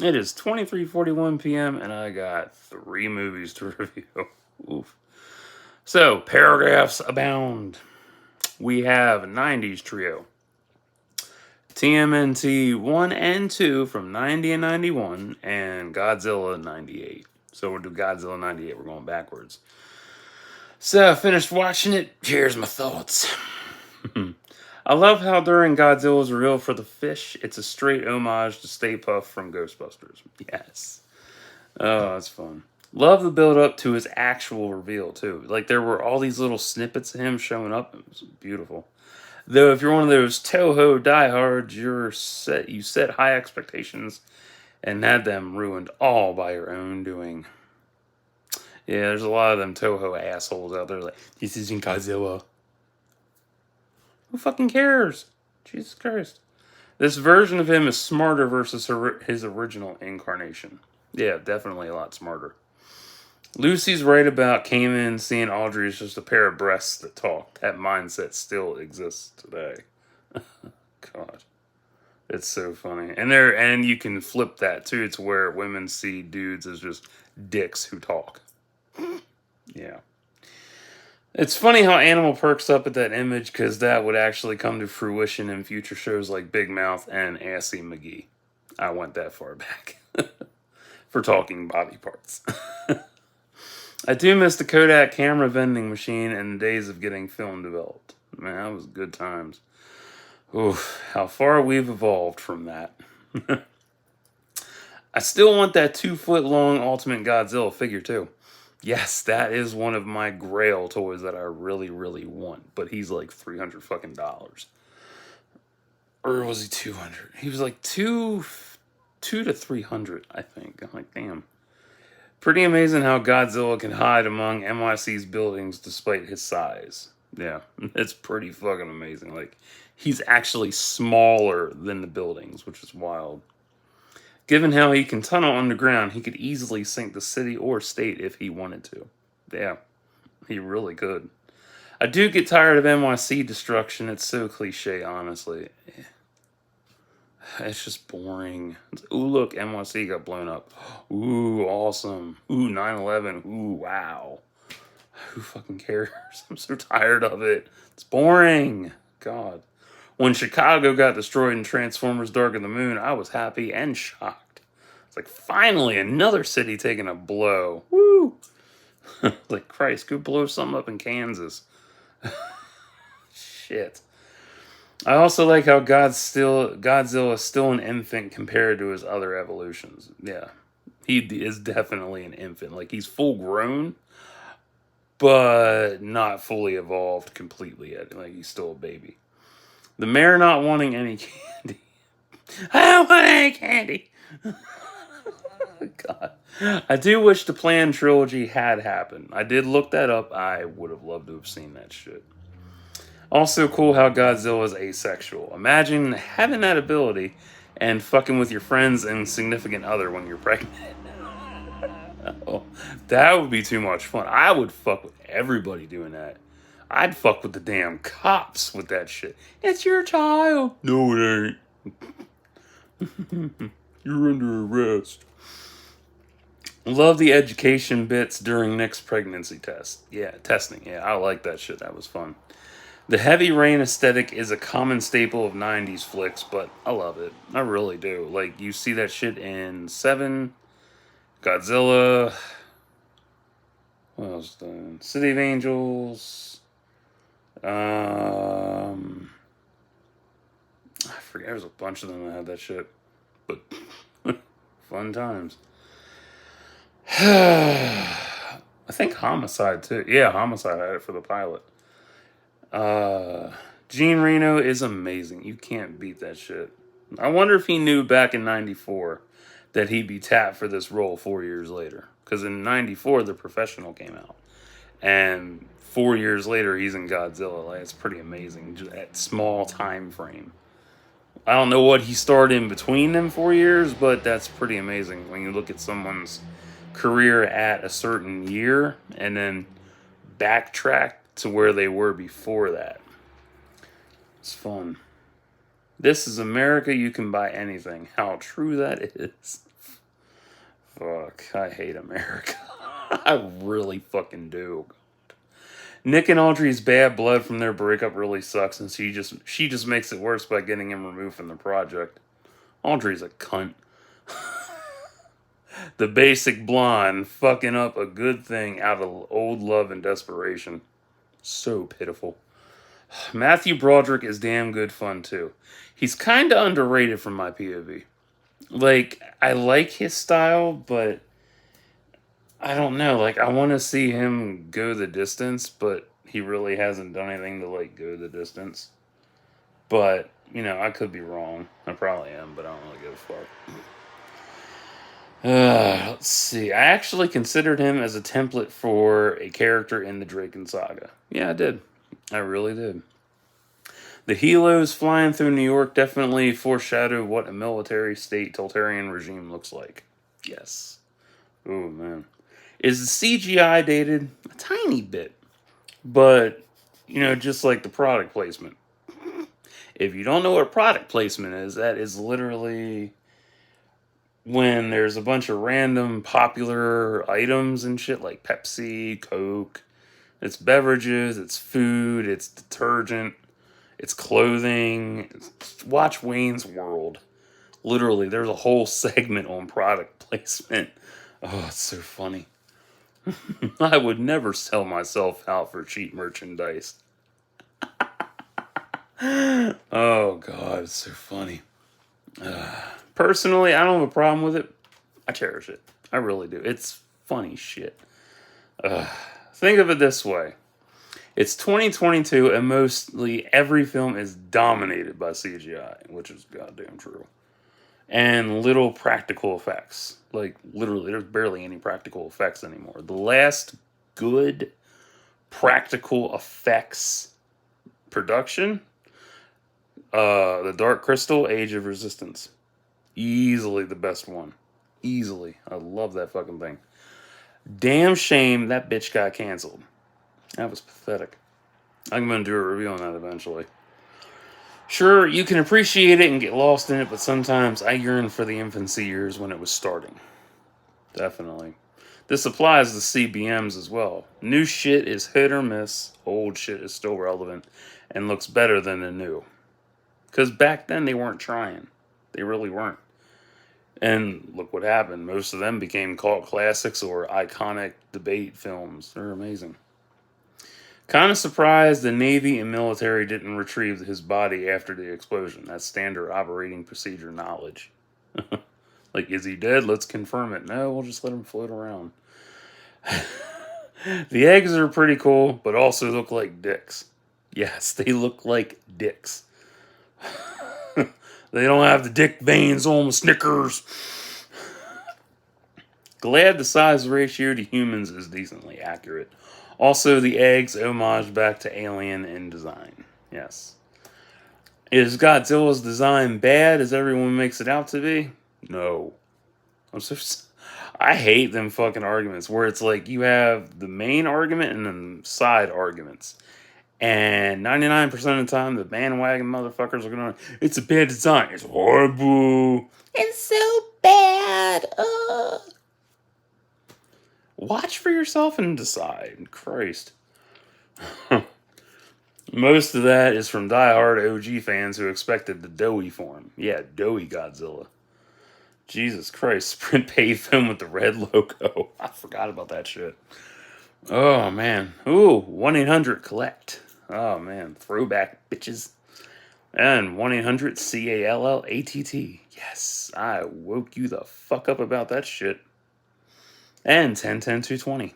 It is 23:41 p.m. and I got 3 movies to review. Oof. So, paragraphs abound. We have 90s trio. TMNT 1 and 2 from 90 and 91, and Godzilla 98. So we'll do Godzilla 98. We're going backwards. So I finished watching it. Here's my thoughts. I love how during Godzilla's reveal for the fish, it's a straight homage to Stay Puft from Ghostbusters. Yes. Oh, that's fun. Love the build up to his actual reveal too. Like there were all these little snippets of him showing up. It was beautiful. Though if you're one of those Toho diehards, you set high expectations and had them ruined all by your own doing. Yeah, there's a lot of them Toho assholes out there like, this isn't Godzilla. Who fucking cares? Jesus Christ. This version of him is smarter versus his original incarnation. Yeah, definitely a lot smarter. Lucy's right about Cayman seeing Audrey as just a pair of breasts that talk. That mindset still exists today. God. It's so funny. And you can flip that too. It's where women see dudes as just dicks who talk. Yeah. It's funny how Animal perks up at that image because that would actually come to fruition in future shows like Big Mouth and Assy McGee. I went that far back for talking body parts. I do miss the Kodak camera vending machine and the days of getting film developed. Man, that was good times. Oof, how far we've evolved from that. I still want that 2-foot long Ultimate Godzilla figure too. Yes, that is one of my grail toys that I really, really want. But he's like $300 fucking dollars. Or was he 200? He was like two to 300, I think. I'm like, damn. Pretty amazing how Godzilla can hide among NYC's buildings despite his size. Yeah, it's pretty fucking amazing. Like, he's actually smaller than the buildings, which is wild. Given how he can tunnel underground, he could easily sink the city or state if he wanted to. Yeah, he really could. I do get tired of NYC destruction. It's so cliche, honestly. It's just boring. Ooh, look, NYC got blown up. Ooh, awesome. Ooh, 9/11. Ooh, wow. Who fucking cares? I'm so tired of it. It's boring. God. When Chicago got destroyed in Transformers Dark of the Moon, I was happy and shocked. It's like, finally, another city taking a blow. Woo! Like, Christ, go blow something up in Kansas. Shit. I also like how Godzilla is still an infant compared to his other evolutions. Yeah. He is definitely an infant. Like, he's full grown, but not fully evolved completely yet. Like, he's still a baby. The mayor not wanting any candy. I don't want any candy. God. I do wish the planned trilogy had happened. I did look that up. I would have loved to have seen that shit. Also cool how Godzilla is asexual. Imagine having that ability and fucking with your friends and significant other when you're pregnant. Oh, that would be too much fun. I would fuck with everybody doing that. I'd fuck with the damn cops with that shit. It's your child. No, it ain't. You're under arrest. Love the education bits during Nick's pregnancy test. Yeah, testing. Yeah, I like that shit. That was fun. The heavy rain aesthetic is a common staple of 90s flicks, but I love it. I really do. Like, you see that shit in Seven, Godzilla, what else done? City of Angels. I forget. There was a bunch of them that had that shit. But fun times. I think Homicide too. Yeah, Homicide had it for the pilot. Gene Reno is amazing. You can't beat that shit. I wonder if he knew back in '94 that he'd be tapped for this role 4 years later. Because in '94, The Professional came out. And 4 years later, he's in Godzilla. Like, it's pretty amazing. Just that small time frame. I don't know what he started in between them 4 years, but that's pretty amazing when you look at someone's career at a certain year and then backtrack to where they were before that. It's fun. This is America, you can buy anything. How true that is. Fuck, I hate America. I really fucking do. Nick and Audrey's bad blood from their breakup really sucks, and she just makes it worse by getting him removed from the project. Audrey's a cunt. The basic blonde fucking up a good thing out of old love and desperation. So pitiful. Matthew Broderick is damn good fun too. He's kind of underrated from my POV. Like, I like his style, but I don't know. Like, I want to see him go the distance, but he really hasn't done anything to, like, go the distance. But, you know, I could be wrong. I probably am, but I don't really give a fuck. Let's see. I actually considered him as a template for a character in the Draken Saga. Yeah, I did. I really did. The helos flying through New York definitely foreshadow what a military state totalitarian regime looks like. Yes. Oh, man. Is the CGI dated? A tiny bit. But, you know, just like the product placement. If you don't know what product placement is, that is literally when there's a bunch of random popular items and shit like Pepsi, Coke. It's beverages, it's food, it's detergent, it's clothing. Watch Wayne's World. Literally, there's a whole segment on product placement. Oh, it's so funny. I would never sell myself out for cheap merchandise. Oh, God, it's so funny. Personally, I don't have a problem with it. I cherish it. I really do. It's funny shit. Think of it this way. It's 2022 and mostly every film is dominated by CGI, which is goddamn true. And little practical effects. Like, literally, there's barely any practical effects anymore. The last good practical effects production, The Dark Crystal, Age of Resistance. Easily the best one. Easily. I love that fucking thing. Damn shame that bitch got canceled. That was pathetic. I'm going to do a review on that eventually. Sure, you can appreciate it and get lost in it, but sometimes I yearn for the infancy years when it was starting. Definitely. This applies to CBMs as well. New shit is hit or miss. Old shit is still relevant and looks better than the new. Because back then they weren't trying. They really weren't. And look what happened. Most of them became cult classics or iconic debate films. They're amazing. Kind of surprised the Navy and military didn't retrieve his body after the explosion. That's standard operating procedure knowledge. Like, is he dead? Let's confirm it. No, we'll just let him float around. The eggs are pretty cool, but also look like dicks. Yes, they look like dicks. They don't have the dick veins on the Snickers. Glad the size ratio to humans is decently accurate. Also, the eggs homage back to Alien in design. Yes. Is Godzilla's design bad as everyone makes it out to be? No. I hate them fucking arguments where it's like you have the main argument and then side arguments. And 99% of the time, the bandwagon motherfuckers are going to, it's a bad design. It's horrible. It's so bad. Watch for yourself and decide. Christ. Most of that is from diehard OG fans who expected the doughy form. Yeah, doughy Godzilla. Jesus Christ, sprint pave film with the red logo. I forgot about that shit. Oh, man. Ooh, 1-800-COLLECT. Oh, man. Throwback, bitches. And 1-800-CALLATT. Yes, I woke you the fuck up about that shit. And 10-10-220.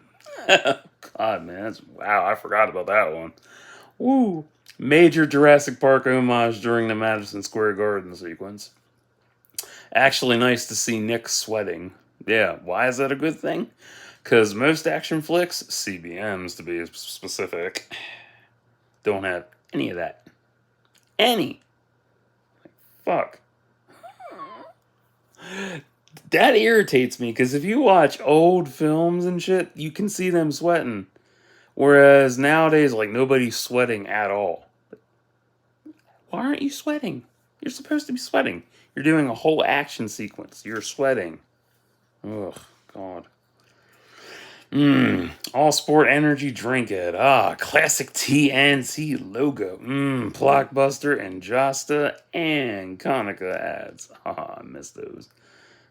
God, man. Wow, I forgot about that one. Woo. Major Jurassic Park homage during the Madison Square Garden sequence. Actually nice to see Nick sweating. Yeah, why is that a good thing? Because most action flicks, CBMs to be specific, don't have any of that. Any. Fuck. That irritates me, because if you watch old films and shit, you can see them sweating. Whereas nowadays, like, nobody's sweating at all. Why aren't you sweating? You're supposed to be sweating. You're doing a whole action sequence. You're sweating. Ugh, God. All Sport Energy Drink It. Classic TNT logo. Blockbuster and Josta and Konica ads. I miss those.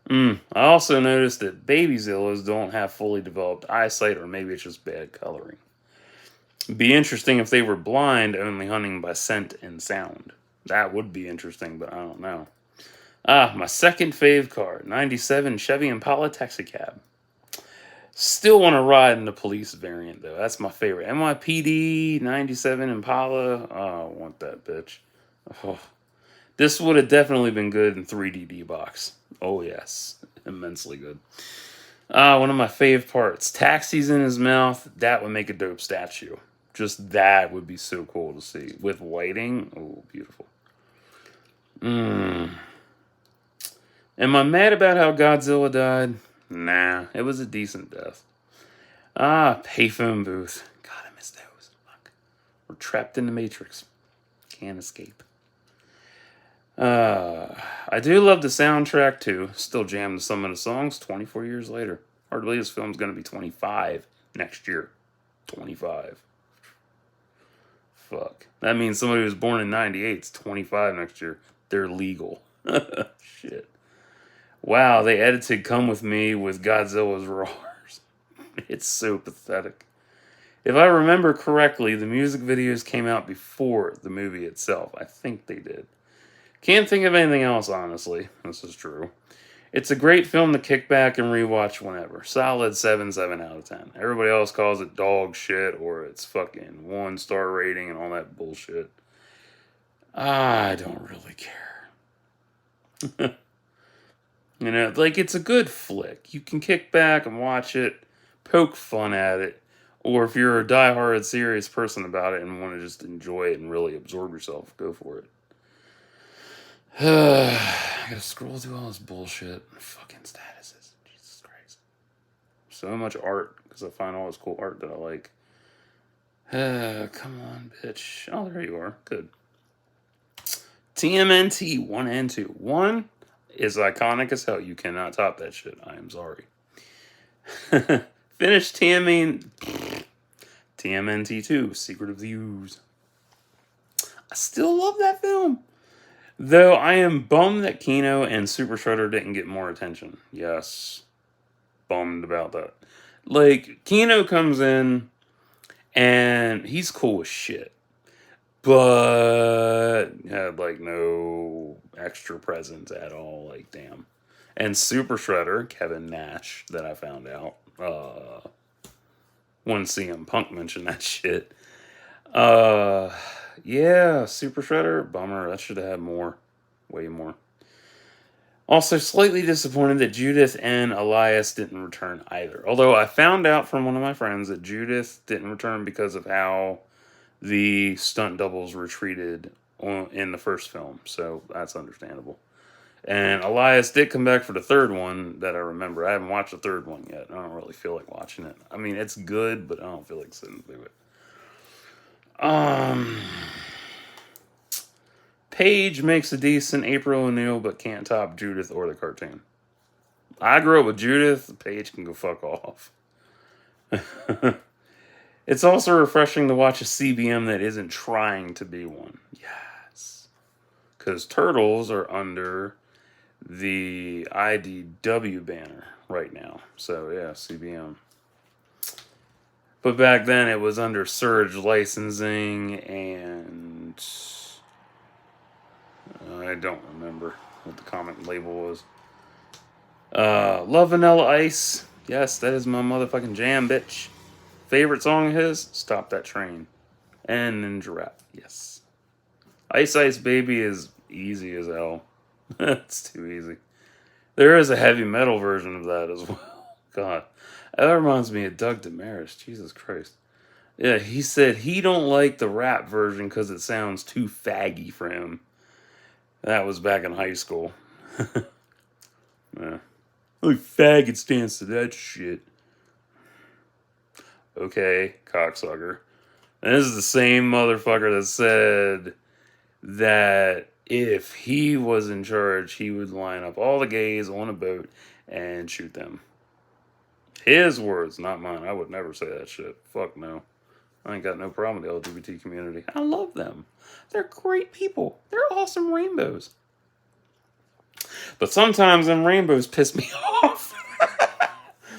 I also noticed that baby Zillas don't have fully developed eyesight, or maybe it's just bad coloring. It'd be interesting if they were blind, only hunting by scent and sound. That would be interesting, but I don't know. My second fave car, 97 Chevy Impala Taxicab. Still want to ride in the police variant, though. That's my favorite. NYPD 97 Impala. Oh, I want that bitch. Oh. This would have definitely been good in 3D box. Oh, yes. Immensely good. One of my fave parts. Taxis in his mouth. That would make a dope statue. Just that would be so cool to see. With lighting. Oh, beautiful. Am I mad about how Godzilla died? Nah, it was a decent death. Payphone booth. God, I miss those. Fuck. We're trapped in the Matrix. Can't escape. I do love the soundtrack too. Still jam to some of the songs 24 years later. Hard to believe this film's going to be 25 next year. 25. Fuck. That means somebody who was born in 98 is 25 next year. They're legal. Shit. Wow, they edited Come With Me with Godzilla's roars. It's so pathetic. If I remember correctly, the music videos came out before the movie itself. I think they did. Can't think of anything else, honestly. This is true. It's a great film to kick back and rewatch whenever. Solid 7 out of 10. Everybody else calls it dog shit, or it's fucking 1-star rating and all that bullshit. I don't really care. You know, like, it's a good flick. You can kick back and watch it, poke fun at it, or if you're a diehard serious person about it and want to just enjoy it and really absorb yourself, go for it. I gotta scroll through all this bullshit. Fucking statuses. Jesus Christ. So much art, because I find all this cool art that I like. Come on, bitch. Oh, there you are. Good. TMNT 1 and 2. 1 is iconic as hell. You cannot top that shit. I am sorry. Finish TMNT 2, Secret of the Ooze. I still love that film. Though I am bummed that Kino and Super Shredder didn't get more attention. Yes. Bummed about that. Like, Kino comes in, and he's cool as shit. But had, like, no extra presence at all. Like, damn. And Super Shredder, Kevin Nash, that I found out. When CM Punk mentioned that shit. Yeah, Super Shredder, bummer. That should have had more. Way more. Also, slightly disappointed that Judith and Elias didn't return either. Although I found out from one of my friends that Judith didn't return because of how the stunt doubles were treated in the first film. So that's understandable. And Elias did come back for the third one that I remember. I haven't watched the third one yet. I don't really feel like watching it. I mean, it's good, but I don't feel like sitting through it. Paige makes a decent April O'Neil, but can't top Judith or the cartoon. I grew up with Judith. Paige can go fuck off. It's also refreshing to watch a CBM that isn't trying to be one. Yes. Because Turtles are under the IDW banner right now. So, yeah, CBM. But back then it was under Surge licensing and... I don't remember what the comic label was. Love Vanilla Ice. Yes, that is my motherfucking jam, bitch. Favorite song of his? Stop That Train. And Ninja Rap. Yes. Ice Ice Baby is easy as hell. It's too easy. There is a heavy metal version of that as well. God. That reminds me of Doug Damaris. Jesus Christ. Yeah, he said he don't like the rap version because it sounds too faggy for him. That was back in high school. Yeah. Only faggots dance to that shit. Okay, cocksucker. And this is the same motherfucker that said that if he was in charge, he would line up all the gays on a boat and shoot them. His words, not mine. I would never say that shit. Fuck no. I ain't got no problem with the LGBT community. I love them. They're great people. They're awesome rainbows. But sometimes them rainbows piss me off.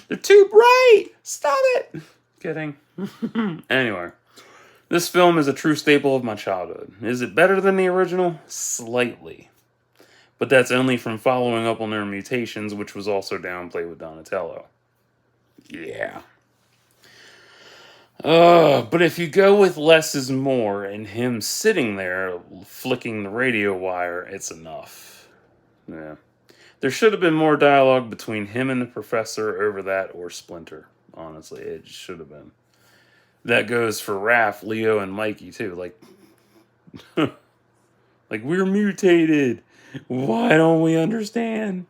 They're too bright. Stop it. Kidding. Anyway, this film is a true staple of my childhood. Is it better than the original? Slightly. But that's only from following up on their mutations, which was also downplayed with Donatello. Yeah. But if you go with less is more and him sitting there flicking the radio wire, it's enough. Yeah. There should have been more dialogue between him and the professor over that or Splinter. Honestly, it should have been. That goes for Raph, Leo, and Mikey too. Like, like we're mutated. Why don't we understand?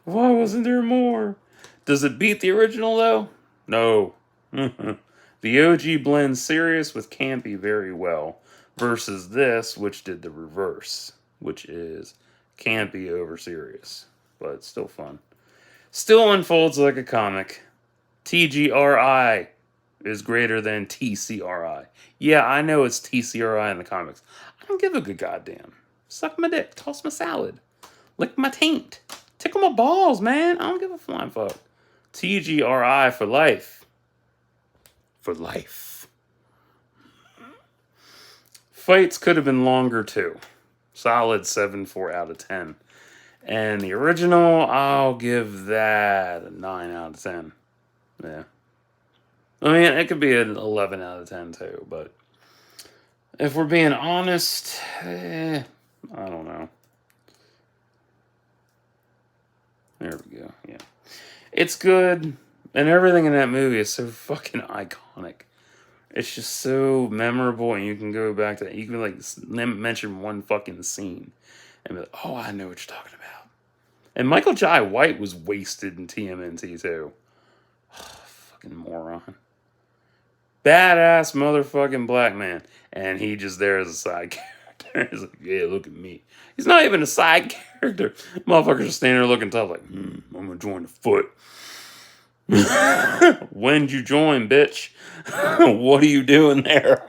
Why wasn't there more? Does it beat the original though? No. The OG blends serious with campy very well, versus this, which did the reverse, which is campy over serious, but still fun. Still unfolds like a comic. TGRI is greater than TCRI. Yeah, I know it's TCRI in the comics. I don't give a good goddamn. Suck my dick, toss my salad, lick my taint, tickle my balls, man. I don't give a flying fuck. TGRI for life. For life. Fights could have been longer too. Solid 7.4 out of 10. And the original, I'll give that a 9 out of 10. Yeah. I mean, it could be an 11 out of 10 too, but if we're being honest, I don't know. There we go. Yeah. It's good, and everything in that movie is so fucking iconic. It's just so memorable, and you can go back to that. You can, like, mention one fucking scene and be like, oh, I know what you're talking about. And Michael Jai White was wasted in TMNT, too. Oh, fucking moron. Badass motherfucking black man. And he just there as a side character. He's like, yeah, look at me. He's not even a side character. Motherfuckers just standing there looking tough like, I'm gonna join the foot. When'd you join, bitch? What are you doing there?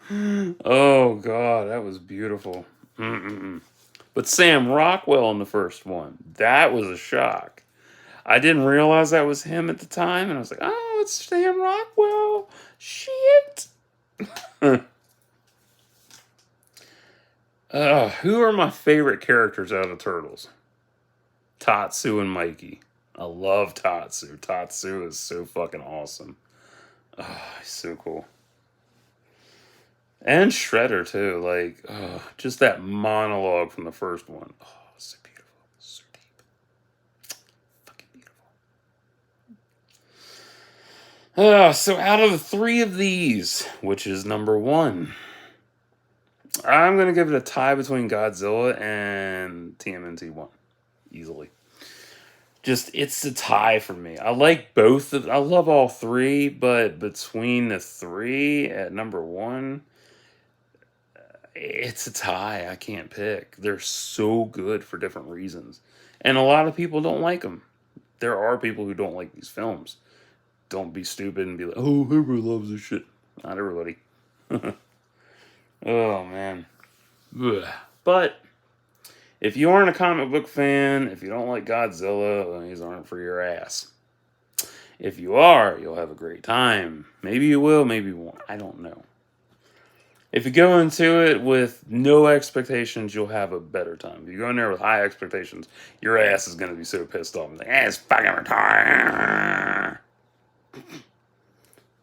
Oh, God, that was beautiful. But Sam Rockwell in the first one, that was a shock. I didn't realize that was him at the time, and I was like, oh, it's Sam Rockwell. Shit. Who are my favorite characters out of Turtles? Tatsu and Mikey. I love Tatsu. Tatsu is so fucking awesome. Oh, he's so cool. And Shredder, too. Like, just that monologue from the first one. Oh, so beautiful. So deep. Fucking beautiful. So out of the three of these, which is number one, I'm going to give it a tie between Godzilla and TMNT 1. Easily. Just, it's a tie for me. I like both. I love all three, but between the three at number one, it's a tie. I can't pick. They're so good for different reasons. And a lot of people don't like them. There are people who don't like these films. Don't be stupid and be like, oh, everybody loves this shit. Not everybody. Oh, man. Ugh. But if you aren't a comic book fan, if you don't like Godzilla, then these aren't for your ass. If you are, you'll have a great time. Maybe you will, maybe you won't. I don't know. If you go into it with no expectations, you'll have a better time. If you go in there with high expectations, your ass is going to be so pissed off. Like, it's fucking retarded.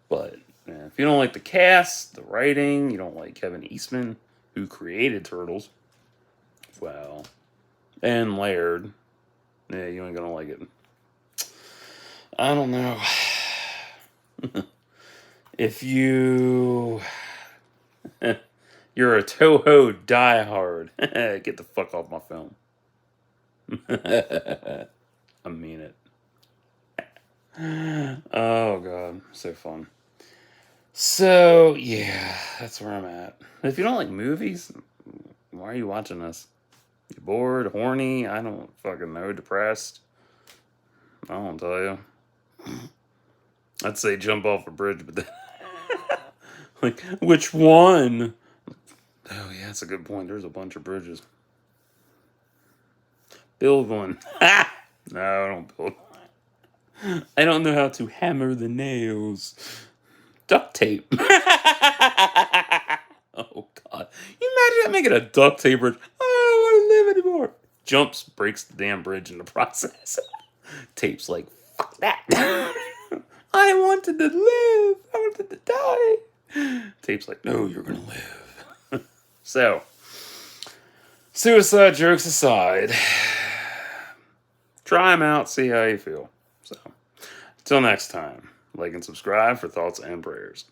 But if you don't like the cast, the writing, you don't like Kevin Eastman, who created Turtles, well, and Laird, yeah, you ain't gonna like it. I don't know. If you're a Toho diehard, get the fuck off my film. I mean it. Oh, God. So fun. So, yeah, that's where I'm at. If you don't like movies, Why are you watching this? You bored, horny? I don't fucking know. Depressed? I don't tell you. I'd say jump off a bridge, but then, like, which one? Oh yeah, that's a good point. There's a bunch of bridges. Build one. No, don't build. I don't know how to hammer the nails. Duct tape. Oh god. You imagine that making a duct tape bridge? I don't want to live anymore. Jumps, breaks the damn bridge in the process. Tape's like, fuck that. I wanted to live. I wanted to die. Tape's like, no, you're gonna live. So, suicide jokes aside, try them out, see how you feel. So, until next time, like and subscribe for thoughts and prayers.